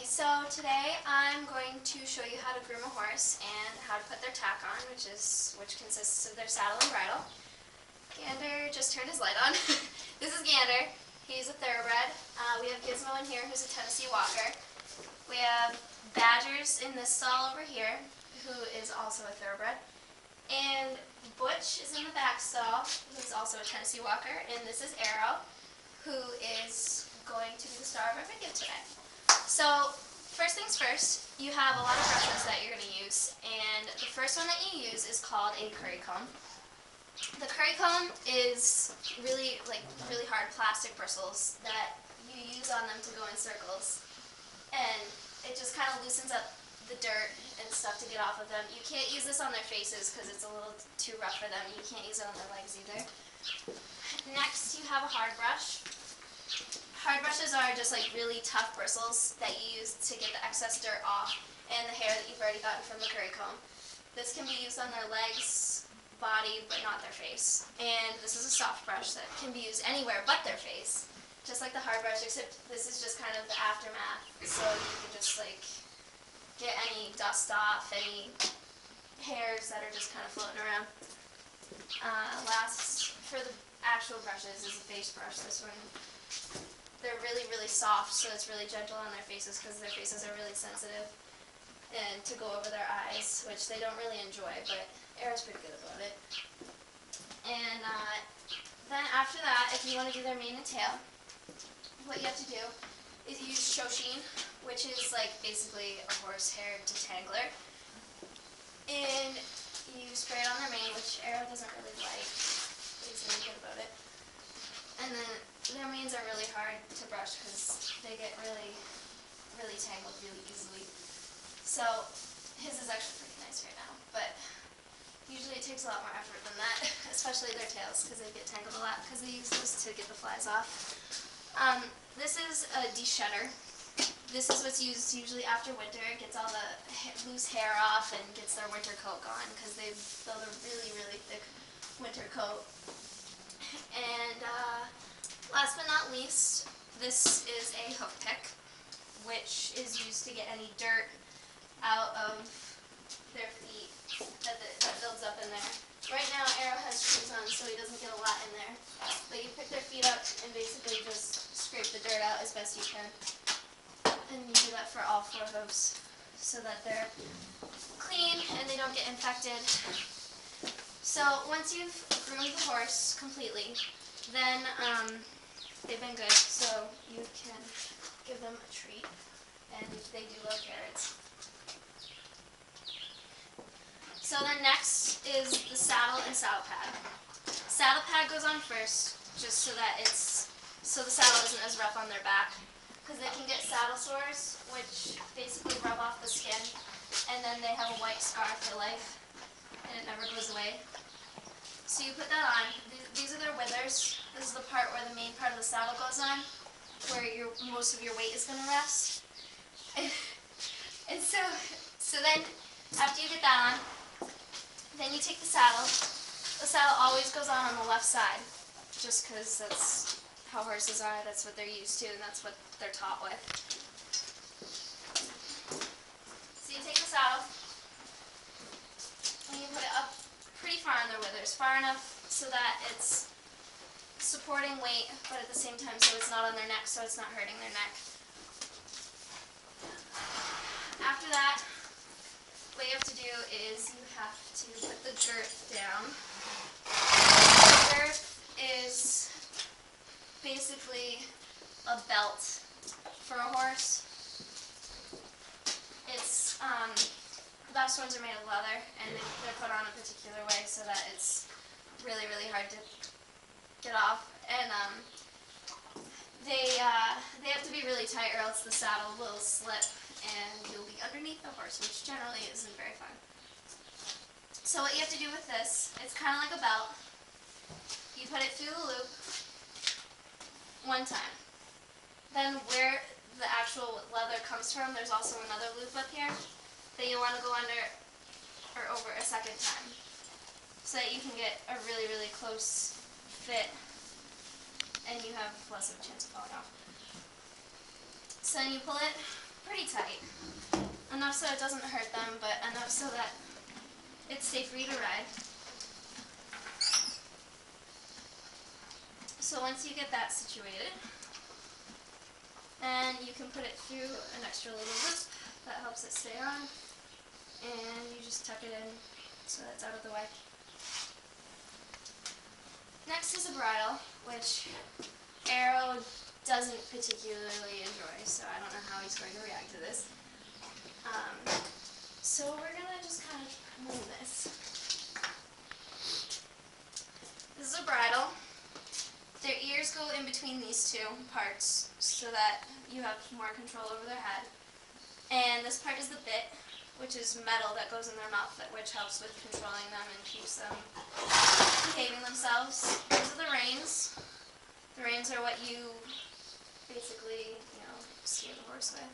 Okay, so today I'm going to show you how to groom a horse and how to put their tack on, which consists of their saddle and bridle. Gander just turned his light on. This is Gander. He's a thoroughbred. We have Gizmo in here, who's a Tennessee Walker. We have Badgers in this stall over here, who is also a thoroughbred. And Butch is in the back stall, who's also a Tennessee Walker. And this is Arrow, who is going to be the star of our video today. So, first things first, you have a lot of brushes that you're going to use, and the first one that you use is called a curry comb. The curry comb is really hard plastic bristles that you use on them to go in circles, and it just kind of loosens up the dirt and stuff to get off of them. You can't use this on their faces because it's a little too rough for them. You can't use it on their legs either. Next, you have a hard brush. Hard brushes are just like really tough bristles that you use to get the excess dirt off and the hair that you've already gotten from the curry comb. This can be used on their legs, body, but not their face. And this is a soft brush that can be used anywhere but their face, just like the hard brush, except this is just kind of the aftermath, so you can just like get any dust off, any hairs that are just kind of floating around. Last, for the actual brushes, is a face brush. This one, they're really soft, so it's really gentle on their faces because their faces are really sensitive, and to go over their eyes, which they don't really enjoy, but Arrow's pretty good about it. And then after that, if you want to do their mane and tail, what you have to do is use Shoshin, which is like basically a horsehair detangler, and you spray it on their mane, which Arrow doesn't really like, but he's really good about it. And then their manes are really hard to brush because they get really tangled really easily. So his is actually pretty nice right now, but usually it takes a lot more effort than that, especially their tails because they get tangled a lot because they use this to get the flies off. This is a de-shedder. This is what's used usually after winter. It gets all the loose hair off and gets their winter coat gone because they build a really thick winter coat. And last but not least, this is a hoof pick, which is used to get any dirt out of their feet that builds up in there. Right now, Arrow has shoes on, so he doesn't get a lot in there. But you pick their feet up and basically just scrape the dirt out as best you can. And you do that for all 4 hooves so that they're clean and they don't get infected. So once you've groomed the horse completely, then they've been good, so you can give them a treat, and they do love carrots. So then next is the saddle and saddle pad. Saddle pad goes on first, just so that the saddle isn't as rough on their back, because they can get saddle sores, which basically rub off the skin, and then they have a white scar for life, and it never goes away. So you put that on. These are their withers. This is the part where the main part of the saddle goes on, where most of your weight is going to rest. And so then, after you get that on, then you take the saddle. The saddle always goes on the left side, just because that's how horses are, that's what they're used to, and that's what they're taught with. So you take the saddle, and you put it up pretty far on their withers, far enough so that it's supporting weight, but at the same time so it's not on their neck, so it's not hurting their neck. After that, what you have to do is you have to put the girth down. The girth is basically a belt for a horse. It's the best ones are made of leather, and they're put on a particular way so that it's really hard to get off. And they have to be really tight, or else the saddle will slip and you'll be underneath the horse, which generally isn't very fun. So what you have to do with this, it's kind of like a belt. You put it through the loop one time. Then where the actual leather comes from, there's also another loop up here that you want to go under or over a second time, so that you can get a really close fit and you have less of a chance of falling off. So then you pull it pretty tight. Enough so it doesn't hurt them, but enough so that it's safe for you to ride. So once you get that situated, then you can put it through an extra little loop that helps it stay on, and you just tuck it in so that it's out of the way. Next is a bridle, which Arrow doesn't particularly enjoy, so I don't know how he's going to react to this. So we're going to just kind of move this. This is a bridle. Their ears go in between these two parts so that you have more control over their head. And this part is the bit, which is metal that goes in their mouth, which helps with controlling them and keeps them behaving themselves. These are the reins. The reins are what you basically, steer the horse with.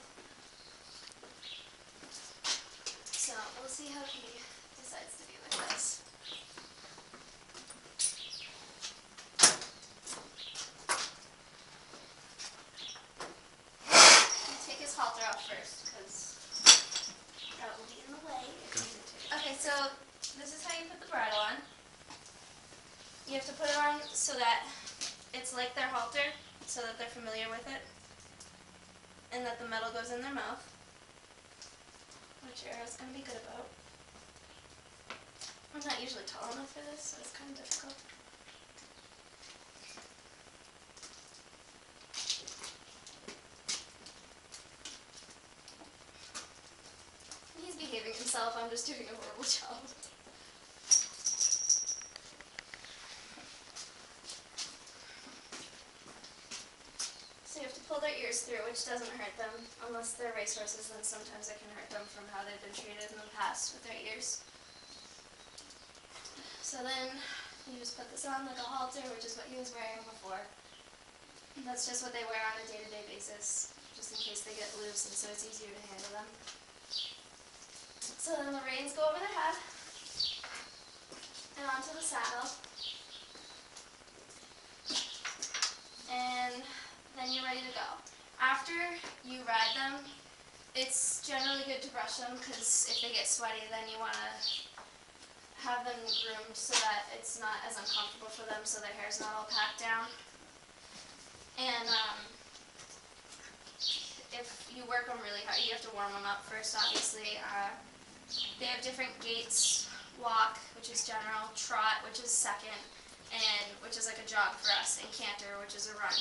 So we'll see how he decides to do with this. Take his halter off first, because that will be in the way if you do take it. Okay, so this is how you put the bridle on. You have to put it on so that it's like their halter, so that they're familiar with it, and that the metal goes in their mouth, which Arrow's going to be good about. I'm not usually tall enough for this, so it's kind of difficult. He's behaving himself, I'm just doing a horrible job. So you have to pull their ears through, which doesn't hurt them. Unless they're racehorses, then sometimes it can hurt them from how they've been treated in the past with their ears. So then you just put this on like a halter, which is what he was wearing before. That's just what they wear on a day-to-day basis, just in case they get loose, and so it's easier to handle them. So then the reins go over their head and onto the saddle. And then you're ready to go. After you ride them, it's generally good to brush them, because if they get sweaty, then you want to have them groomed so that it's not as uncomfortable for them, so their hair's not all packed down. And if you work them really hard, you have to warm them up first, obviously. They have different gaits: walk, which is general; trot, which is second, and which is like a jog for us; and canter, which is a run.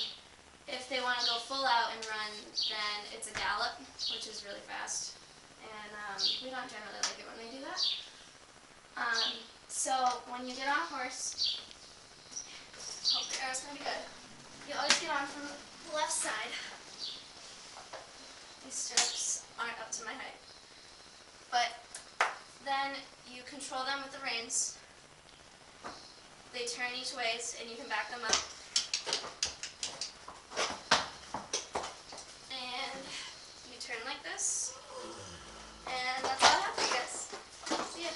If they want to go full out and run, then it's a gallop, which is really fast. And we don't generally like it when they do that. So when you get on a horse, hope the Arrow's going to be good. You always get on from the left side. These stirrups aren't up to my height. But then you control them with the reins. They turn each ways, and you can back them up. And you turn like this. And that's all I have for you guys. See ya.